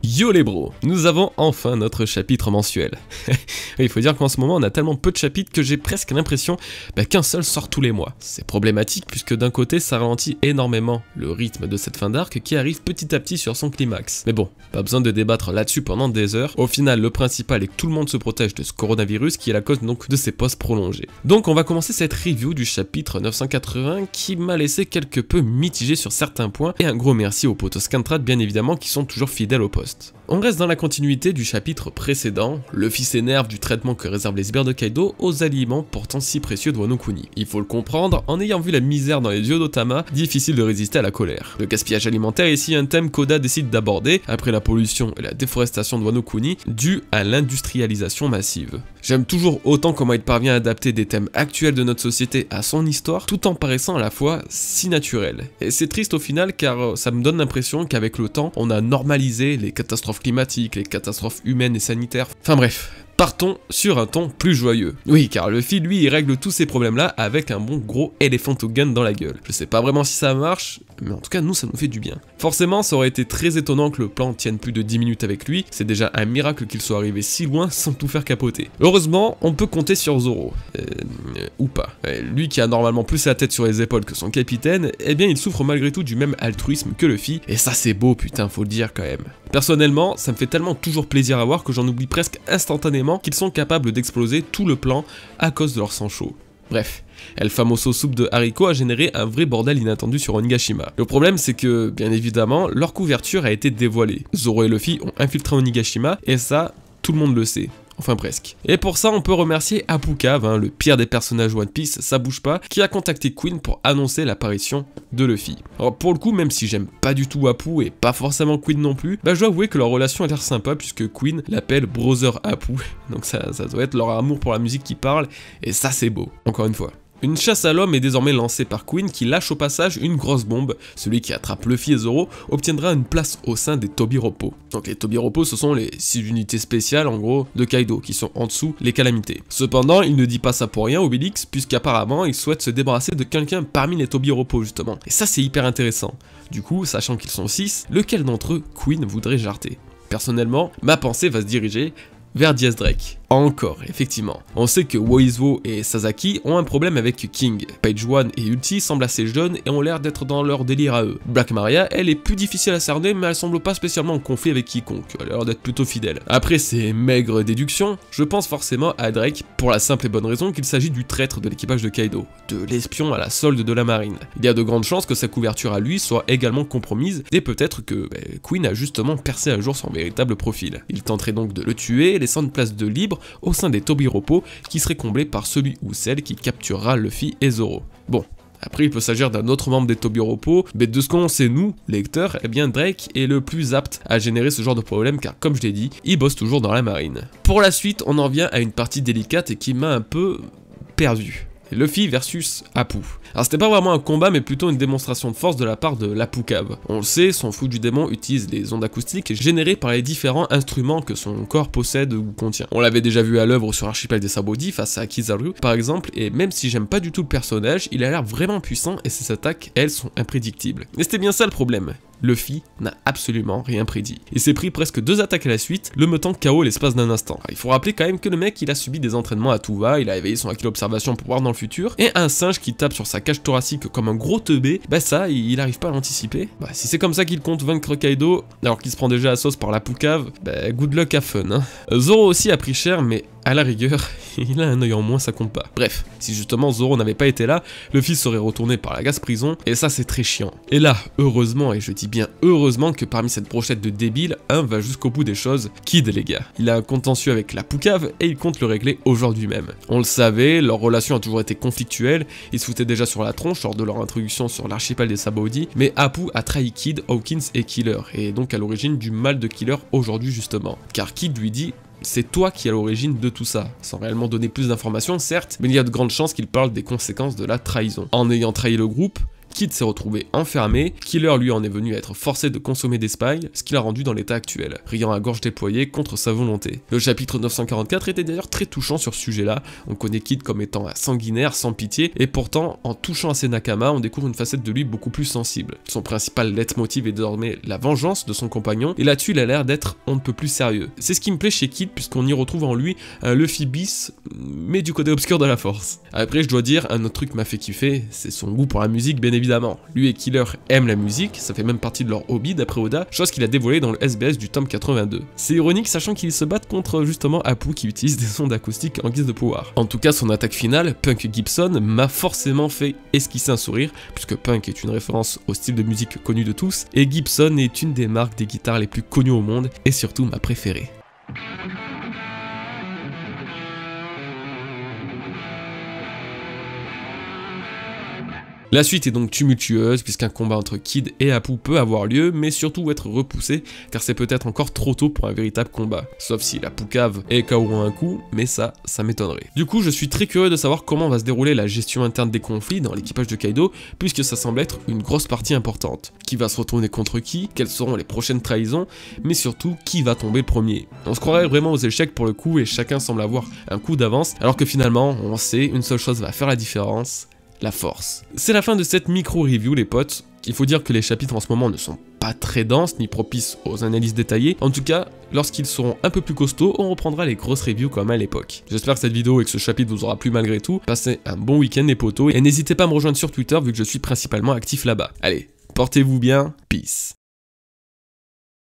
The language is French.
Yo les bros, nous avons enfin notre chapitre mensuel. Il faut dire qu'en ce moment on a tellement peu de chapitres que j'ai presque l'impression qu'un seul sort tous les mois. C'est problématique puisque d'un côté ça ralentit énormément le rythme de cette fin d'arc qui arrive petit à petit sur son climax. Mais bon, pas besoin de débattre là-dessus pendant des heures. Au final le principal est que tout le monde se protège de ce coronavirus qui est la cause donc de ces pauses prolongées. Donc on va commencer cette review du chapitre 980 qui m'a laissé quelque peu mitigé sur certains points et un gros merci aux potos Scantrad bien évidemment qui sont toujours fidèles au poste. On reste dans la continuité du chapitre précédent, Luffy s'énerve du traitement que réservent les sbires de Kaido aux aliments pourtant si précieux de Wano Kuni. Il faut le comprendre, en ayant vu la misère dans les yeux d'Otama, difficile de résister à la colère. Le gaspillage alimentaire est ici un thème qu'Oda décide d'aborder après la pollution et la déforestation de Wano Kuni due à l'industrialisation massive. J'aime toujours autant comment il parvient à adapter des thèmes actuels de notre société à son histoire tout en paraissant à la fois si naturel. Et c'est triste au final car ça me donne l'impression qu'avec le temps, on a normalisé les catastrophes climatiques, les catastrophes humaines et sanitaires, enfin bref. Partons sur un ton plus joyeux. Oui, car Luffy, lui, il règle tous ces problèmes-là avec un bon gros elephant gun dans la gueule. Je sais pas vraiment si ça marche, mais en tout cas, nous, ça nous fait du bien. Forcément, ça aurait été très étonnant que le plan tienne plus de 10 minutes avec lui, c'est déjà un miracle qu'il soit arrivé si loin sans tout faire capoter. Heureusement, on peut compter sur Zoro. Ou pas. Lui qui a normalement plus la tête sur les épaules que son capitaine, eh bien il souffre malgré tout du même altruisme que Luffy, et ça c'est beau putain, faut le dire quand même. Personnellement, ça me fait tellement toujours plaisir à voir que j'en oublie presque instantanément qu'ils sont capables d'exploser tout le plan à cause de leur sang chaud. Bref, El Famoso soupe de haricots a généré un vrai bordel inattendu sur Onigashima. Le problème c'est que, bien évidemment, leur couverture a été dévoilée. Zoro et Luffy ont infiltré Onigashima, et ça, tout le monde le sait. Enfin presque. Et pour ça on peut remercier Apu Cave, le pire des personnages One Piece, ça bouge pas, qui a contacté Queen pour annoncer l'apparition de Luffy. Alors pour le coup, même si j'aime pas du tout Apu et pas forcément Queen non plus, je dois avouer que leur relation a l'air sympa puisque Queen l'appelle Brother Apu, donc ça doit être leur amour pour la musique qui parle, et ça c'est beau, encore une fois. Une chasse à l'homme est désormais lancée par Queen qui lâche au passage une grosse bombe. Celui qui attrape Luffy et Zoro obtiendra une place au sein des Tobiropo. Donc les Tobiropo ce sont les 6 unités spéciales en gros de Kaido qui sont en dessous les calamités. Cependant il ne dit pas ça pour rien Obélix puisqu'apparemment il souhaite se débarrasser de quelqu'un parmi les Tobiropo justement. Et ça c'est hyper intéressant. Du coup sachant qu'ils sont 6, lequel d'entre eux Queen voudrait jarter? Personnellement ma pensée va se diriger vers Diaz Drake. Encore, effectivement. On sait que Woizwo et Sasaki ont un problème avec King. Page One et Ulti semblent assez jeunes et ont l'air d'être dans leur délire à eux. Black Maria, elle est plus difficile à cerner mais elle semble pas spécialement en conflit avec quiconque, elle a l'air d'être plutôt fidèle. Après ces maigres déductions, je pense forcément à Drake pour la simple et bonne raison qu'il s'agit du traître de l'équipage de Kaido, de l'espion à la solde de la marine. Il y a de grandes chances que sa couverture à lui soit également compromise et peut-être que Queen a justement percé un jour son véritable profil. Il tenterait donc de le tuer, laissant une place de libre au sein des Tobiropo qui serait comblé par celui ou celle qui capturera Luffy et Zoro. Bon, après il peut s'agir d'un autre membre des Tobiropo, mais de ce qu'on sait nous, lecteurs, eh bien Drake est le plus apte à générer ce genre de problème car comme je l'ai dit, il bosse toujours dans la marine. Pour la suite, on en vient à une partie délicate et qui m'a un peu perdu. Luffy versus Apu. Alors c'était pas vraiment un combat mais plutôt une démonstration de force de la part de l'Apu Cave. On le sait, son fou du démon utilise les ondes acoustiques générées par les différents instruments que son corps possède ou contient. On l'avait déjà vu à l'œuvre sur Archipel des Sabaody face à Kizaru par exemple, et même si j'aime pas du tout le personnage, il a l'air vraiment puissant et ses attaques, elles, sont imprédictibles. Et c'était bien ça le problème. Luffy n'a absolument rien prédit. Il s'est pris presque 2 attaques à la suite, le mettant KO l'espace d'un instant. Alors, il faut rappeler quand même que le mec il a subi des entraînements à tout va, il a éveillé son acquis d'observation pour voir dans le futur, et un singe qui tape sur sa cage thoracique comme un gros teubé, ça il arrive pas à l'anticiper. Si c'est comme ça qu'il compte vaincre Kaido, alors qu'il se prend déjà à sauce par la poucave, good luck à fun hein. Zoro aussi a pris cher mais à la rigueur, il a un œil en moins, ça compte pas. Bref, si justement Zoro n'avait pas été là, Luffy serait retourné par la gaz prison, et ça c'est très chiant. Et là, heureusement, et je dis bien heureusement que parmi cette brochette de débiles, un va jusqu'au bout des choses, Kid les gars. Il a un contentieux avec la poucave, et il compte le régler aujourd'hui même. On le savait, leur relation a toujours été conflictuelle, ils se foutaient déjà sur la tronche lors de leur introduction sur l'archipel des Sabaody, mais Apu a trahi Kid, Hawkins et Killer, et est donc à l'origine du mal de Killer aujourd'hui justement. Car Kid lui dit: c'est toi qui es à l'origine de tout ça, sans réellement donner plus d'informations certes, mais il y a de grandes chances qu'il parle des conséquences de la trahison. En ayant trahi le groupe, Kid s'est retrouvé enfermé, Killer lui en est venu à être forcé de consommer des spies, ce qui l'a rendu dans l'état actuel, riant à gorge déployée contre sa volonté. Le chapitre 944 était d'ailleurs très touchant sur ce sujet-là, on connaît Kid comme étant sanguinaire, sans pitié, et pourtant, en touchant à ses Nakama, on découvre une facette de lui beaucoup plus sensible. Son principal leitmotiv est désormais la vengeance de son compagnon, et là-dessus il a l'air d'être on ne peut plus sérieux. C'est ce qui me plaît chez Kid, puisqu'on y retrouve en lui un Luffy bis, mais du côté obscur de la force. Après je dois dire, un autre truc m'a fait kiffer, c'est son goût pour la musique bien évidemment. Lui et Killer aiment la musique, ça fait même partie de leur hobby d'après Oda, chose qu'il a dévoilé dans le SBS du tome 82. C'est ironique sachant qu'ils se battent contre justement Apu qui utilise des ondes acoustiques en guise de pouvoir. En tout cas son attaque finale, Punk Gibson, m'a forcément fait esquisser un sourire, puisque Punk est une référence au style de musique connu de tous, et Gibson est une des marques des guitares les plus connues au monde, et surtout ma préférée. La suite est donc tumultueuse puisqu'un combat entre Kid et Apu peut avoir lieu, mais surtout être repoussé car c'est peut-être encore trop tôt pour un véritable combat. Sauf si la Poucave est KO un coup, mais ça m'étonnerait. Du coup, je suis très curieux de savoir comment va se dérouler la gestion interne des conflits dans l'équipage de Kaido, puisque ça semble être une grosse partie importante. Qui va se retourner contre qui, quelles seront les prochaines trahisons, mais surtout qui va tomber le premier. On se croirait vraiment aux échecs pour le coup et chacun semble avoir un coup d'avance, alors que finalement, on sait, une seule chose va faire la différence. La force. C'est la fin de cette micro-review les potes. Il faut dire que les chapitres en ce moment ne sont pas très denses ni propices aux analyses détaillées. En tout cas, lorsqu'ils seront un peu plus costauds, on reprendra les grosses reviews comme à l'époque. J'espère que cette vidéo et que ce chapitre vous aura plu malgré tout. Passez un bon week-end les potos et n'hésitez pas à me rejoindre sur Twitter vu que je suis principalement actif là-bas. Allez, portez-vous bien, peace.